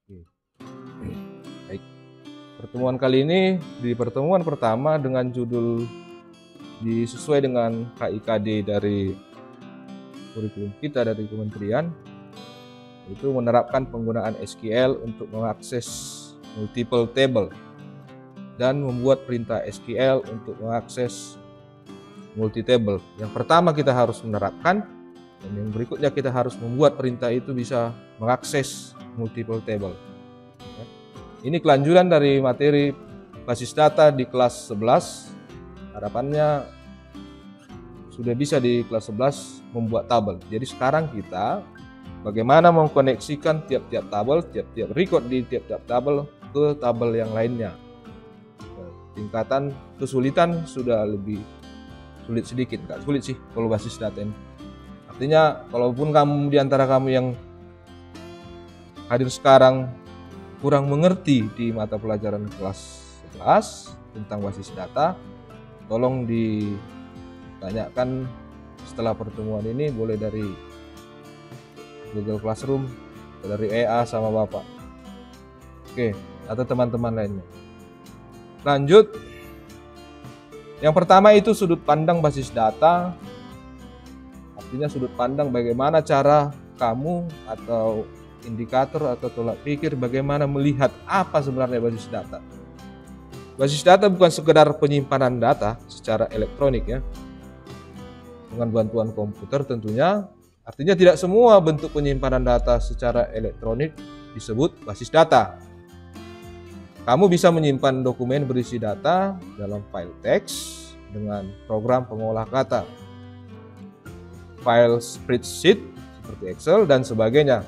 Oke. Baik. Pertemuan kali ini di pertemuan pertama dengan judul sesuai dengan KIKD dari kurikulum kita dari kementerian, itu menerapkan penggunaan SQL untuk mengakses multiple table dan membuat perintah SQL untuk mengakses multi table. Yang pertama kita harus menerapkan, dan yang berikutnya kita harus membuat perintah itu bisa mengakses multiple table. Ini kelanjutan dari materi basis data di kelas 11. Harapannya sudah bisa di kelas 11 membuat tabel. Jadi sekarang kita bagaimana mengkoneksikan tiap-tiap tabel, tiap-tiap record di tiap-tiap tabel ke tabel yang lainnya. Tingkatan kesulitan sudah lebih sulit sedikit, nggak sulit sih kalau basis data ini. Artinya kalaupun kamu di antara kamu yang hadir sekarang kurang mengerti di mata pelajaran kelas 11 tentang basis data, tolong ditanyakan setelah pertemuan ini, boleh dari Google Classroom, dari EA sama Bapak. Oke, atau teman-teman lainnya. Lanjut. Yang pertama itu sudut pandang basis data. Artinya sudut pandang bagaimana cara kamu atau indikator atau tolak pikir bagaimana melihat apa sebenarnya basis data. Basis data bukan sekedar penyimpanan data secara elektronik ya, dengan bantuan komputer tentunya. Artinya tidak semua bentuk penyimpanan data secara elektronik disebut basis data. Kamu bisa menyimpan dokumen berisi data dalam file teks dengan program pengolah kata, file spreadsheet seperti Excel dan sebagainya.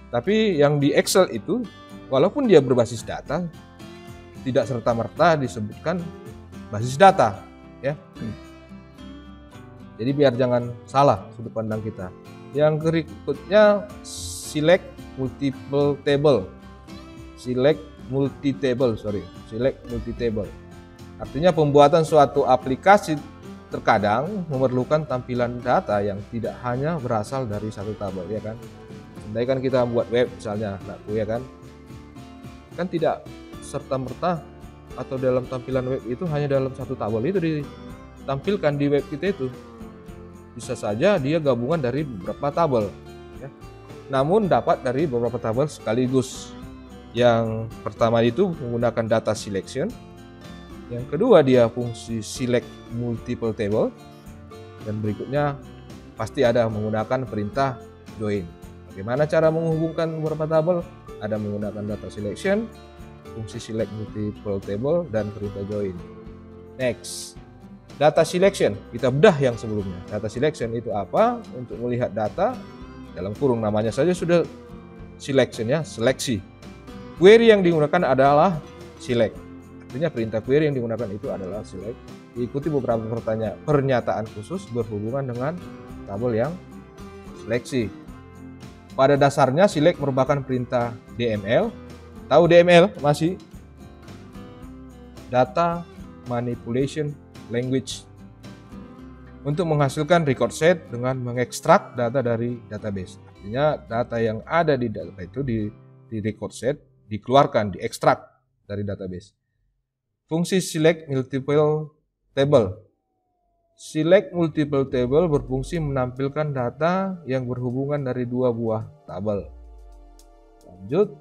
Tapi yang di Excel itu, walaupun dia berbasis data, tidak serta-merta disebutkan basis data, ya. Jadi biar jangan salah sudut pandang kita. Yang berikutnya select multiple table. Select multi table. Artinya pembuatan suatu aplikasi terkadang memerlukan tampilan data yang tidak hanya berasal dari satu tabel, ya kan? Andai kan kita buat web misalnya, ya kan tidak serta-merta atau dalam tampilan web itu hanya dalam satu tabel itu ditampilkan di web kita itu. Bisa saja dia gabungan dari beberapa tabel, ya. Namun dapat dari beberapa tabel sekaligus. Yang pertama itu menggunakan data selection. Yang kedua dia fungsi select multiple table. Dan berikutnya pasti ada menggunakan perintah join. Bagaimana cara menghubungkan beberapa tabel? Ada menggunakan data selection, fungsi select multiple table, dan perintah join. Next, data selection. Kita bedah yang sebelumnya. Data selection itu apa? Untuk melihat data, dalam kurung namanya saja sudah selection ya, seleksi. Query yang digunakan adalah select. Artinya perintah query yang digunakan itu adalah select. Diikuti beberapa pernyataan khusus berhubungan dengan tabel yang seleksi. Pada dasarnya select merupakan perintah DML. Tahu DML masih? Data Manipulation Language. Untuk menghasilkan record set dengan mengekstrak data dari database. Artinya data yang ada di data itu di record set dikeluarkan, diekstrak dari database. Fungsi select multiple table. Select multiple table berfungsi menampilkan data yang berhubungan dari dua buah tabel. Lanjut.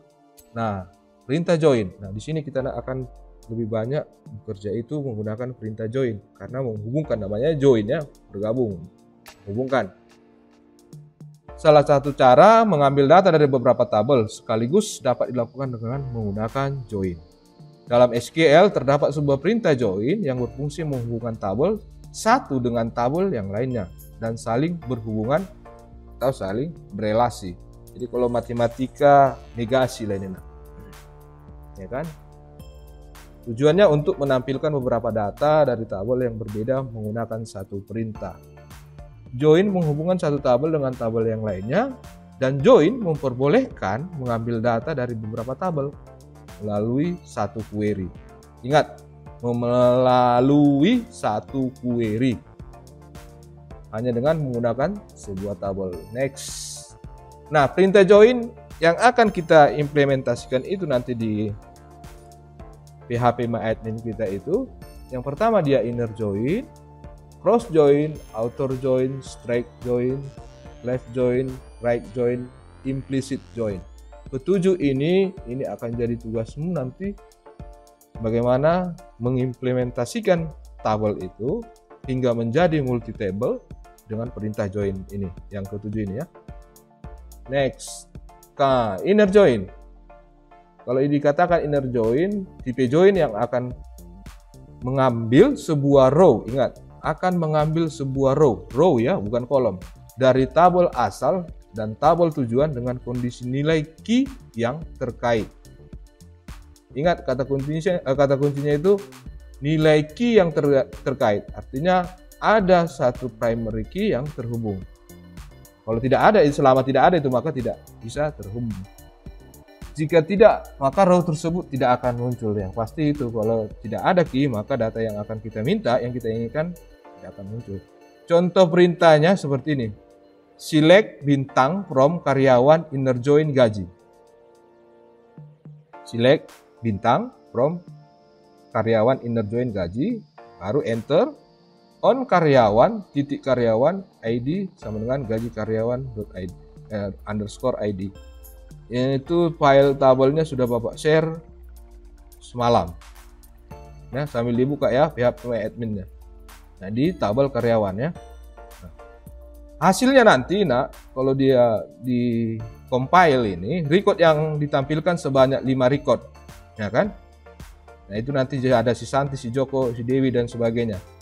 Nah, perintah join. Nah, di sini kita akan lebih banyak bekerja itu menggunakan perintah join karena menghubungkan, namanya join ya, bergabung, hubungkan. Salah satu cara mengambil data dari beberapa tabel sekaligus dapat dilakukan dengan menggunakan join. Dalam SQL terdapat sebuah perintah join yang berfungsi menghubungkan tabel satu dengan tabel yang lainnya dan saling berhubungan atau saling berelasi. Jadi kalau matematika negasi lah ini, ya kan? Tujuannya untuk menampilkan beberapa data dari tabel yang berbeda menggunakan satu perintah. Join menghubungkan satu tabel dengan tabel yang lainnya, dan join memperbolehkan mengambil data dari beberapa tabel melalui satu query. Ingat, melalui satu query hanya dengan menggunakan sebuah tabel. Next. Nah, perintah join yang akan kita implementasikan itu nanti di PHP MyAdmin kita itu, yang pertama dia inner join, cross join, outer join, straight join, left join, right join, implicit join. Ketujuh ini akan jadi tugasmu nanti bagaimana mengimplementasikan tabel itu hingga menjadi multi table dengan perintah join ini, yang ketujuh ini ya. Next, inner join. Kalau ini dikatakan inner join, tipe join yang akan mengambil sebuah row, ingat, akan mengambil sebuah row ya, bukan kolom, dari tabel asal dan tabel tujuan dengan kondisi nilai key yang terkait. Ingat kata kuncinya itu nilai key yang terkait, artinya ada satu primary key yang terhubung. Kalau tidak ada, selama tidak ada itu maka tidak bisa terhubung. Jika tidak, maka row tersebut tidak akan muncul. Yang pasti itu kalau tidak ada key, maka data yang akan kita minta, yang kita inginkan tidak akan muncul. Contoh perintahnya seperti ini. Select bintang from karyawan inner join gaji. Select bintang from karyawan inner join gaji, baru enter. On karyawan, titik karyawan, ID sama dengan gaji karyawan underscore ID. Itu file tabelnya sudah Bapak share semalam. Nah, sambil dibuka ya PHP MyAdmin-nya. Nah, di tabel karyawan ya. Nah, hasilnya nanti kalau dia di compile ini, record yang ditampilkan sebanyak 5 record. Ya kan? Nah, itu nanti ada si Santi, si Joko, si Dewi dan sebagainya.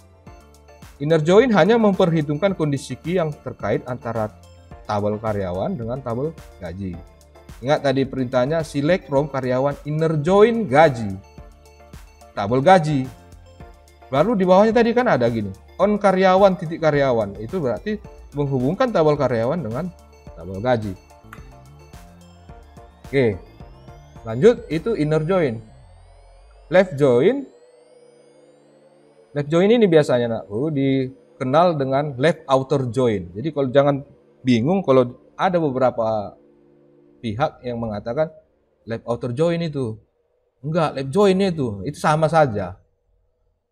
Inner join hanya memperhitungkan kondisi key yang terkait antara tabel karyawan dengan tabel gaji. Ingat tadi perintahnya select from karyawan inner join gaji, tabel gaji. Baru di bawahnya tadi kan ada gini, on karyawan titik karyawan, itu berarti menghubungkan tabel karyawan dengan tabel gaji. Oke, lanjut, itu inner join. Left join ini biasanya dikenal dengan left outer join. Jadi kalau jangan bingung kalau ada beberapa pihak yang mengatakan left outer join itu. Enggak, left join itu sama saja.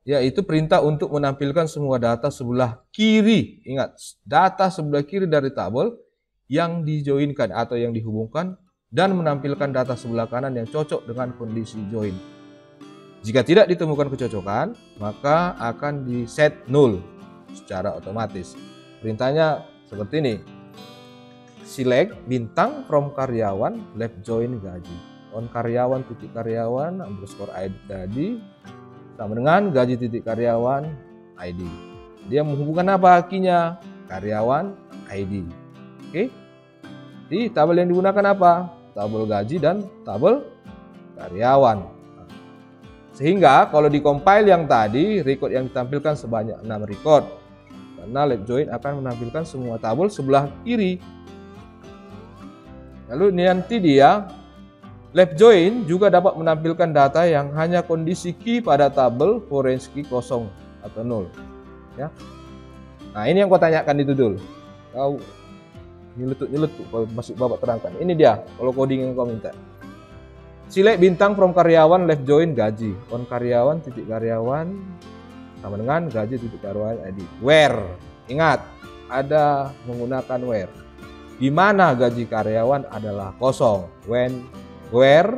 Yaitu perintah untuk menampilkan semua data sebelah kiri. Ingat, data sebelah kiri dari tabel yang dijoinkan atau yang dihubungkan dan menampilkan data sebelah kanan yang cocok dengan kondisi join. Jika tidak ditemukan kecocokan, maka akan di set null secara otomatis. Perintahnya seperti ini. Select bintang from karyawan left join gaji. On karyawan titik karyawan underscore ID tadi sama dengan gaji titik karyawan ID. Dia menghubungkan apa key-nya? Karyawan ID. Oke. Di tabel yang digunakan apa? Tabel gaji dan tabel karyawan. Sehingga kalau di compile yang tadi, record yang ditampilkan sebanyak 6 record. Karena left join akan menampilkan semua tabel sebelah kiri. Lalu nanti dia left join juga dapat menampilkan data yang hanya kondisi key pada tabel foreign key kosong atau 0. Ya. Nah, ini yang kau tanyakan itu dulu. Kau nyeletuk kalau masih Bapak terangkan. Ini dia kalau coding yang kau minta. Select bintang from karyawan left join gaji. On karyawan titik karyawan sama dengan gaji titik karyawan ID. Where, ingat ada menggunakan where. Di mana gaji karyawan adalah kosong. Where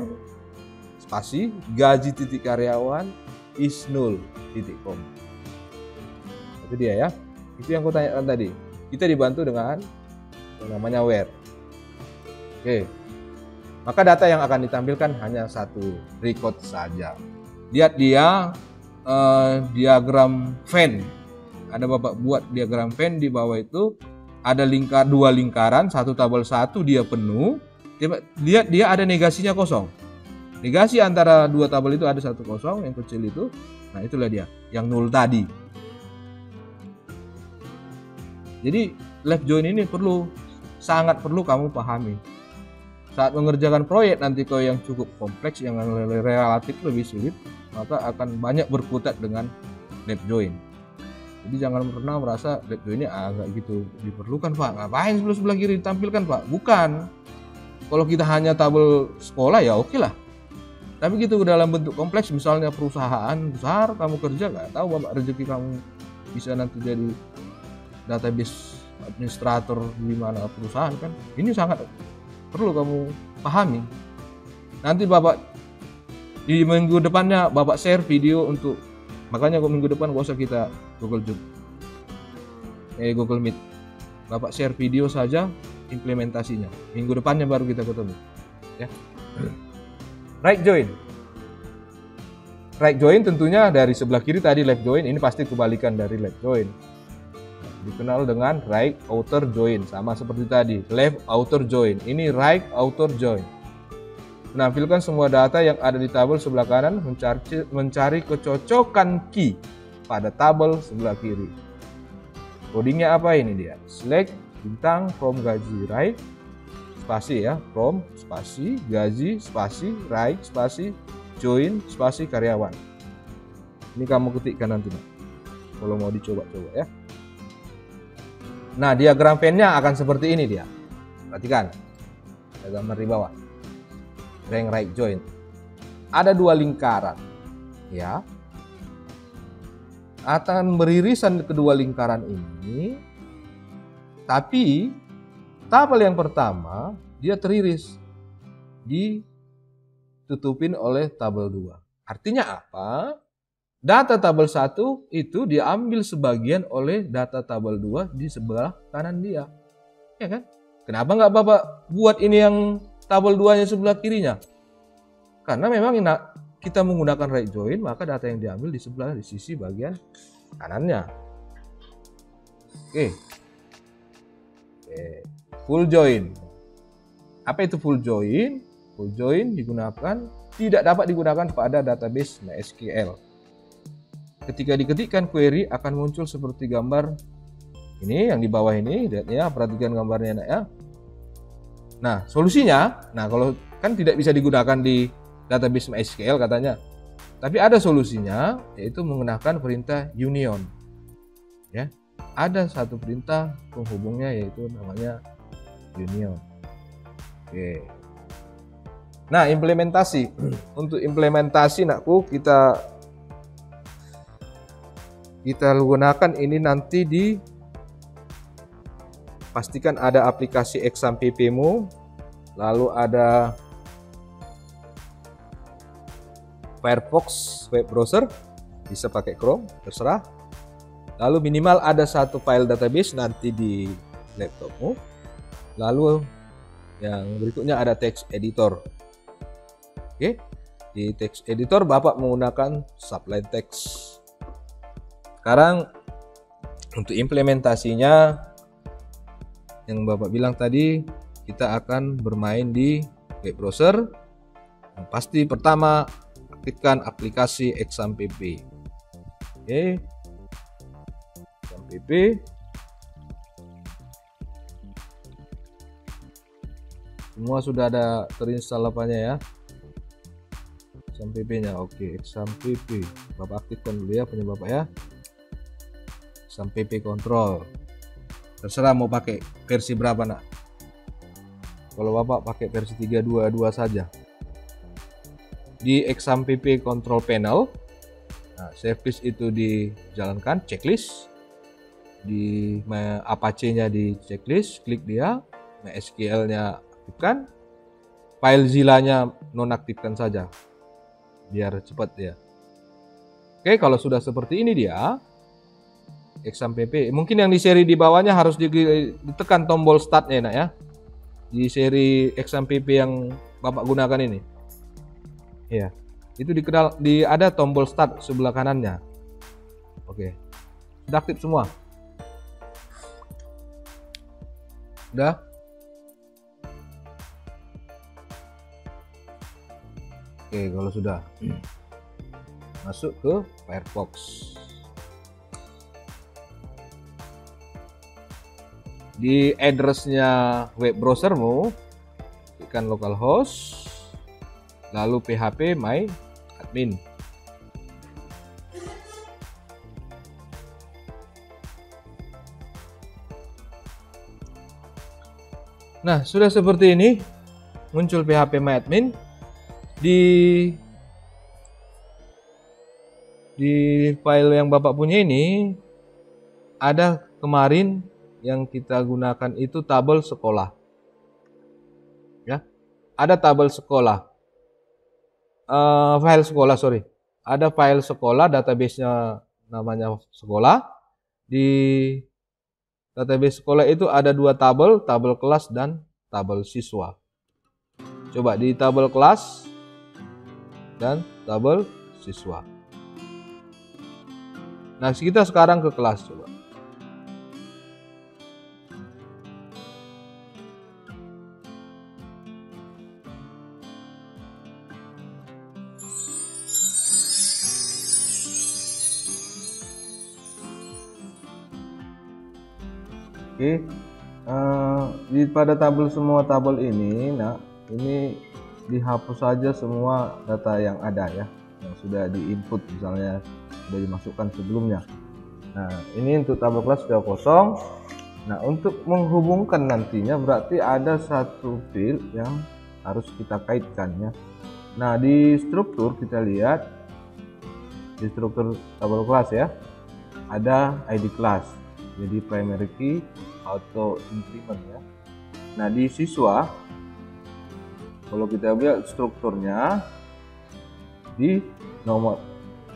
spasi gaji titik karyawan is null titik com. Itu dia ya. Itu yang aku tanyakan tadi. Kita dibantu dengan yang namanya where. Oke. Maka data yang akan ditampilkan hanya satu record saja. Lihat dia diagram Venn. Ada Bapak buat diagram Venn, di bawah itu ada dua lingkaran, satu tabel satu dia penuh. Lihat dia ada negasinya kosong. Negasi antara dua tabel itu ada satu kosong, yang kecil itu. Nah, itulah dia, yang nol tadi. Jadi left join ini sangat perlu kamu pahami. Saat mengerjakan proyek nanti kau yang cukup kompleks, yang relatif lebih sulit, maka akan banyak berkutat dengan left join. Jadi jangan pernah merasa left join ini agak gitu diperlukan Pak. Ngapain sebelah kiri ditampilkan Pak? Bukan. Kalau kita hanya tabel sekolah ya oke lah. Tapi gitu dalam bentuk kompleks, misalnya perusahaan besar kamu kerja, nggak tahu bapak rezeki kamu bisa nanti jadi database administrator di mana perusahaan kan. Ini sangat perlu kamu pahami. Nanti bapak di minggu depannya bapak share video untuk, makanya kok minggu depan gak usah kita Google Meet. Bapak share video saja implementasinya. Minggu depannya baru kita ketemu. Ya. Right join tentunya dari sebelah kiri tadi left join, ini pasti kebalikan dari left join. Dikenal dengan right outer join, sama seperti tadi left outer join, ini right outer join. Menampilkan semua data yang ada di tabel sebelah kanan, mencari kecocokan key pada tabel sebelah kiri. Codingnya apa ini dia? Select bintang from gaji right, spasi ya, from spasi gaji spasi right spasi join spasi karyawan. Ini kamu ketikkan nanti kalau mau dicoba-coba ya. Nah, diagram Venn-nya akan seperti ini dia. Perhatikan. Ada gambar di bawah. Rank right join. Ada dua lingkaran. Ya. Akan beririsan kedua lingkaran ini. Tapi tabel yang pertama dia teriris. Ditutupin oleh tabel 2. Artinya apa? Data tabel 1 itu diambil sebagian oleh data tabel 2 di sebelah kanan dia. Ya kan? Kenapa nggak Bapak buat ini yang tabel 2-nya sebelah kirinya? Karena memang kita menggunakan right join, maka data yang diambil di sisi bagian kanannya. Oke. Full join. Apa itu full join? Full join tidak dapat digunakan pada database MySQL. Ketika diketikkan query akan muncul seperti gambar ini yang di bawah ini, lihat ya, perhatikan gambarnya ya. Nah, solusinya, kalau kan tidak bisa digunakan di database MySQL katanya. Tapi ada solusinya, yaitu menggunakan perintah union. Ya. Ada satu perintah penghubungnya yaitu namanya union. Oke. Nah, implementasi. Untuk implementasi nakku kita gunakan ini nanti pastikan ada aplikasi exampp-mu, lalu ada Firefox web browser, bisa pakai Chrome, terserah. Lalu minimal ada satu file database nanti di laptopmu. Lalu yang berikutnya ada text editor. Oke, di text editor Bapak menggunakan Sublime Text. Sekarang untuk implementasinya yang Bapak bilang tadi, kita akan bermain di web browser. Yang pasti pertama aktifkan aplikasi exampp. Oke, exampp. Semua sudah ada terinstall apanya ya, exampp-nya. Oke, exampp. Bapak aktifkan dulu ya punya Bapak ya. Exampp control. Terserah mau pakai versi berapa nak. Kalau Bapak pakai versi 3.2.2 saja. Di exampp control panel, service itu dijalankan, checklist. Di Apache-nya di checklist, klik dia. MySQL-nya aktifkan. FileZilla-nya nonaktifkan saja. Biar cepat ya. Oke, kalau sudah seperti ini dia exampp. Mungkin yang di seri di bawahnya harus ditekan tombol startnya nak ya. Di seri exampp yang Bapak gunakan ini. Ya. Itu ada tombol start sebelah kanannya. Oke. Sudah aktif semua? Udah? Oke, kalau sudah masuk ke Firefox. Di address-nya web browsermu, tekan localhost, lalu php my admin. Nah, sudah seperti ini. muncul phpMyAdmin di file yang Bapak punya ini ada kemarin yang kita gunakan itu tabel sekolah. Ya. Ada tabel sekolah. File sekolah, sorry. Ada file sekolah, database-nya namanya sekolah. Di database sekolah itu ada dua tabel, tabel kelas dan tabel siswa. Coba di tabel kelas dan tabel siswa. Nah, kita sekarang ke kelas coba. Oke, pada tabel semua tabel ini, nah ini dihapus saja semua data yang ada ya, yang sudah diinput misalnya sudah dimasukkan sebelumnya. Nah ini untuk tabel kelas sudah kosong. Nah untuk menghubungkan nantinya berarti ada satu field yang harus kita kaitkan ya. Nah di struktur kita lihat di struktur tabel kelas ya, ada ID kelas. Jadi primary key, auto increment ya. Nah di siswa, kalau kita lihat strukturnya di nomor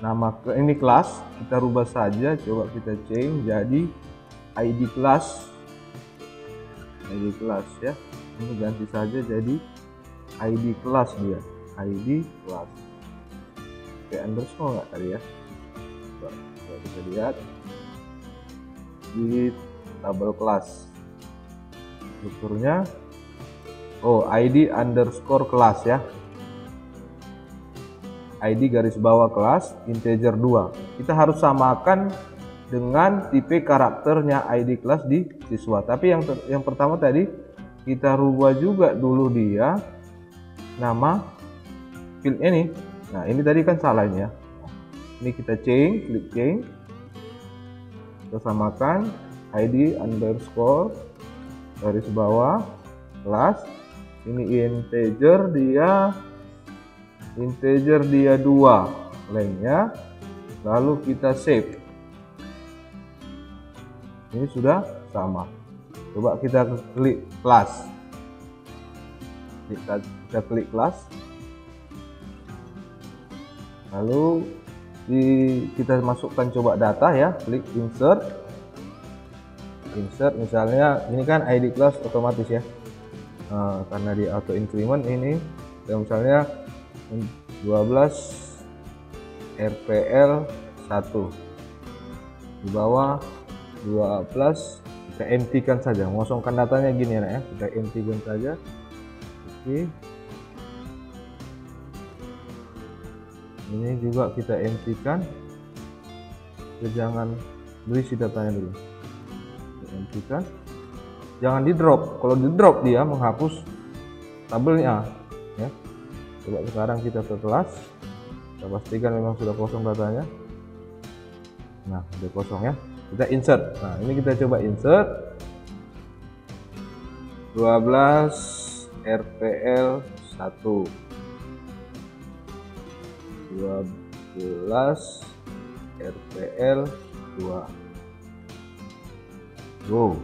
nama ini kelas, kita rubah saja. Coba kita change jadi ID kelas ya. Ini ganti saja jadi ID kelas dia, ID kelas. Kayak underscore nggak tadi ya? Coba kita lihat di tabel kelas strukturnya, ID underscore kelas ya, ID garis bawah kelas integer 2. Kita harus samakan dengan tipe karakternya ID kelas di siswa. Tapi yang pertama tadi kita rubah juga dulu dia nama field ini. Nah ini tadi kan salah ini ya. Ini kita change, klik change, kita samakan ID underscore garis bawah kelas. Ini integer dia 2 lainnya, lalu kita save. Ini sudah sama. Coba kita klik kelas, kita klik kelas, lalu kita masukkan coba data ya, klik insert misalnya ini kan ID kelas otomatis ya. Karena di auto increment ini misalnya 12 RPL 1 di bawah 12, kita empty-kan saja, mengosongkan datanya gini ya, kita empty-kan saja. Oke, ini juga kita empty-kan, jangan berisi datanya dulu, kita empty-kan, jangan di drop. Kalau di drop dia menghapus tabelnya ya. Coba sekarang kita ke kelas, kita pastikan memang sudah kosong datanya. Nah sudah kosong ya, kita insert. Nah ini kita coba insert 12 RPL 1, 12 RPL 2, go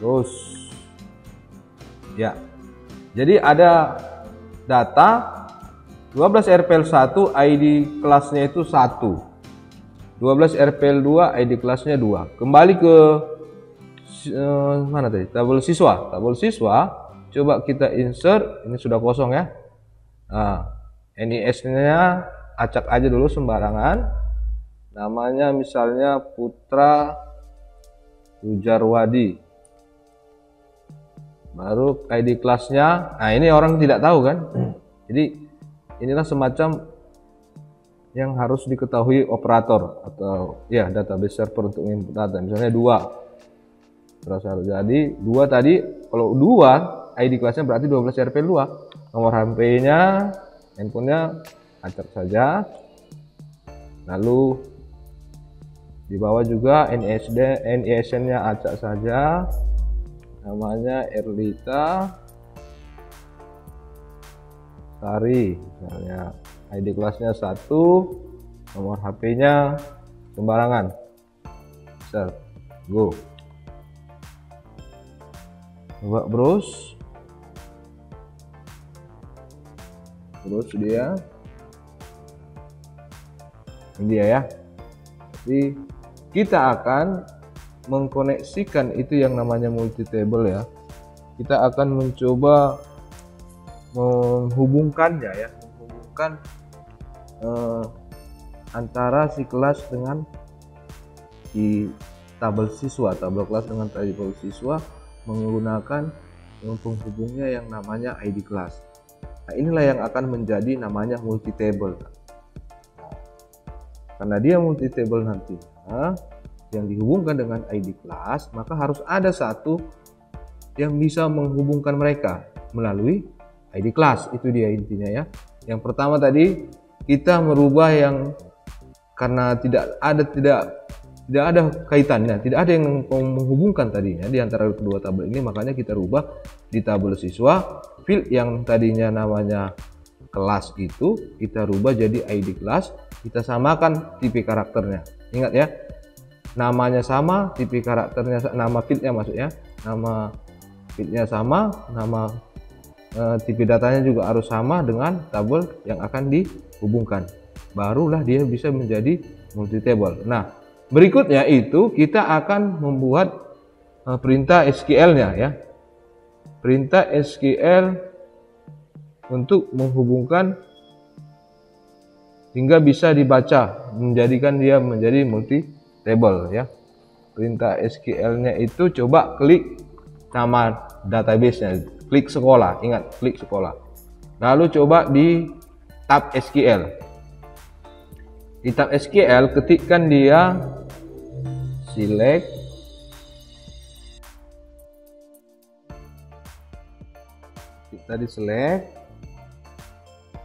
terus ya. Jadi ada data 12 RPL 1 ID kelasnya itu 1, 12 RPL 2 ID kelasnya 2. Kembali ke mana tadi? Tabel siswa. Tabel siswa coba kita insert, ini sudah kosong ya. Nah, NIS-nya acak aja dulu sembarangan. Namanya misalnya Putra Ujarwadi. Baru ID kelasnya. Nah, ini orang tidak tahu kan. Jadi inilah semacam yang harus diketahui operator atau ya database server untuk input data. Misalnya 2. Jadi 2 tadi, kalau 2 ID kelasnya berarti 12 RPL 2. Nomor HP-nya, handphonenya acak saja. Lalu di bawah juga NISN-nya acak saja. Namanya Erlita Sari, misalnya ID kelasnya 1, nomor HP-nya sembarangan. Misal, go. Coba browse dia. Ini dia ya. Jadi kita akan mengkoneksikan itu yang namanya multi table ya. Kita akan mencoba menghubungkannya ya, menghubungkan antara si kelas dengan si tabel siswa, tabel kelas dengan tabel siswa menggunakan penghubungnya yang namanya ID kelas. Nah, inilah yang akan menjadi namanya multi table. Karena dia multi table nanti yang dihubungkan dengan ID kelas, maka harus ada satu yang bisa menghubungkan mereka melalui ID kelas. Itu dia intinya ya. Yang pertama tadi kita merubah yang karena tidak ada kaitannya, tidak ada yang menghubungkan tadinya di antara kedua tabel ini, makanya kita rubah di tabel siswa, field yang tadinya namanya kelas itu kita rubah jadi ID kelas, kita samakan tipe karakternya. Ingat ya, namanya sama, tipe karakternya, nama fieldnya maksudnya, nama fieldnya sama, nama tipe datanya juga harus sama dengan tabel yang akan dihubungkan. Barulah dia bisa menjadi multi table. Nah, berikutnya itu kita akan membuat perintah SQL-nya ya. Perintah SQL untuk menghubungkan hingga bisa dibaca, menjadikan dia menjadi multi table ya. Perintah SQL-nya itu coba klik nama database-nya, klik sekolah, ingat klik sekolah. Lalu coba di tab SQL. Di tab SQL ketikkan dia select tadi select.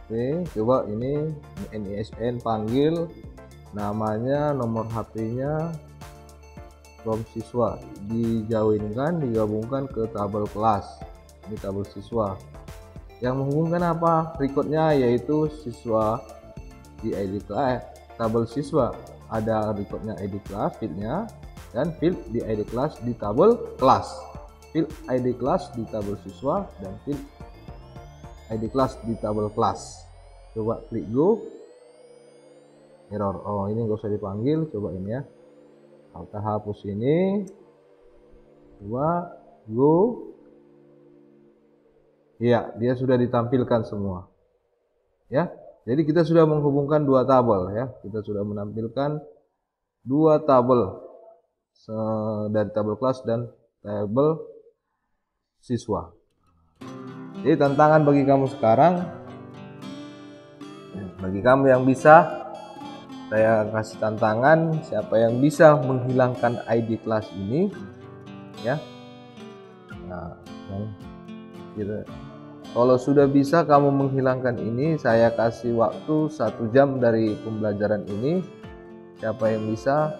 Oke, coba ini NISN panggil namanya, nomor HP-nya from siswa, digabungkan ke tabel kelas. Ini tabel siswa. Yang menghubungkan apa? Recordnya yaitu siswa di ID kelas, tabel siswa ada recordnya ID kelas, fieldnya, dan field di ID kelas di tabel kelas. Field ID kelas di tabel siswa dan field ID kelas di tabel kelas. Coba klik go. Error. Oh, ini nggak usah dipanggil. Coba ini ya. Kita hapus ini. Coba go. Iya, dia sudah ditampilkan semua. Ya. Jadi kita sudah menghubungkan dua tabel ya. Kita sudah menampilkan dua tabel dari tabel kelas dan tabel siswa. Jadi tantangan bagi kamu sekarang, bagi kamu yang bisa, saya kasih tantangan, siapa yang bisa menghilangkan ID kelas ini, ya. Nah, gitu. Kalau sudah bisa kamu menghilangkan ini, saya kasih waktu 1 jam dari pembelajaran ini. Siapa yang bisa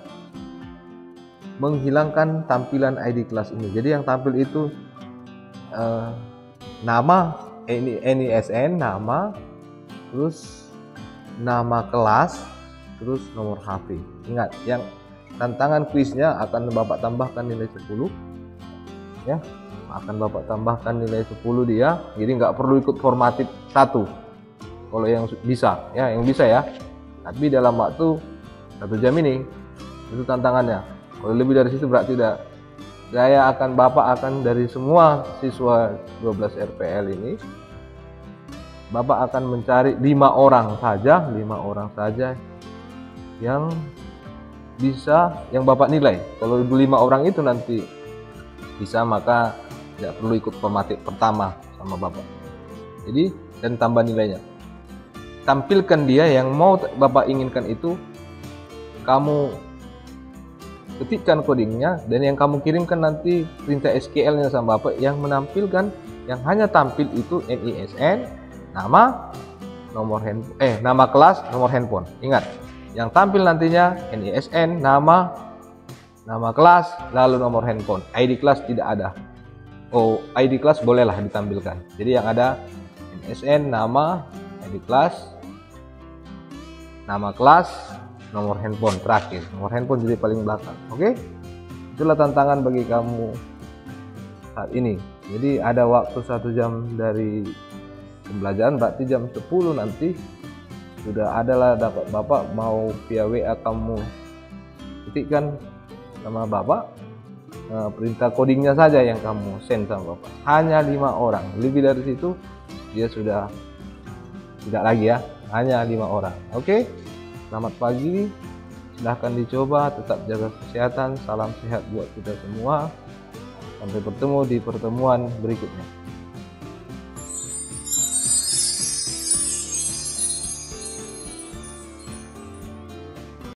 menghilangkan tampilan ID kelas ini? Jadi yang tampil itu nama NISN, nama, terus nama kelas, terus nomor HP. Ingat, yang tantangan kuisnya akan Bapak tambahkan nilai 10 ya, akan Bapak tambahkan nilai 10 dia, jadi nggak perlu ikut formatif 1 kalau yang bisa ya, tapi dalam waktu 1 jam ini, itu tantangannya. Kalau lebih dari situ berarti tidak. Bapak akan dari semua siswa 12 RPL ini, Bapak akan mencari 5 orang saja yang bisa, yang Bapak nilai. Kalau 5 orang itu nanti bisa, maka tidak perlu ikut formatif pertama sama Bapak. Jadi, dan tambah nilainya. Tampilkan dia yang mau Bapak inginkan itu, kamu ketikkan codingnya, dan yang kamu kirimkan nanti perintah SQL-nya sama Bapak yang menampilkan, yang hanya tampil itu NISN, nama, nama kelas, nomor handphone. Ingat, yang tampil nantinya NISN, nama kelas, lalu nomor handphone. ID kelas tidak ada. Oh, ID kelas bolehlah ditampilkan. Jadi yang ada MSN, nama, ID kelas, nama kelas, nomor handphone terakhir. Nomor handphone jadi paling belakang. Oke? Itulah tantangan bagi kamu saat ini. Jadi ada waktu 1 jam dari pembelajaran, berarti jam 10 nanti sudah adalah dapat Bapak mau via WA kamu ketikkan nama Bapak, perintah codingnya saja yang kamu send sama Bapak. Hanya 5 orang, lebih dari situ dia sudah tidak lagi ya, hanya 5 orang. Oke, selamat pagi, silahkan dicoba, tetap jaga kesehatan, salam sehat buat kita semua, sampai bertemu di pertemuan berikutnya.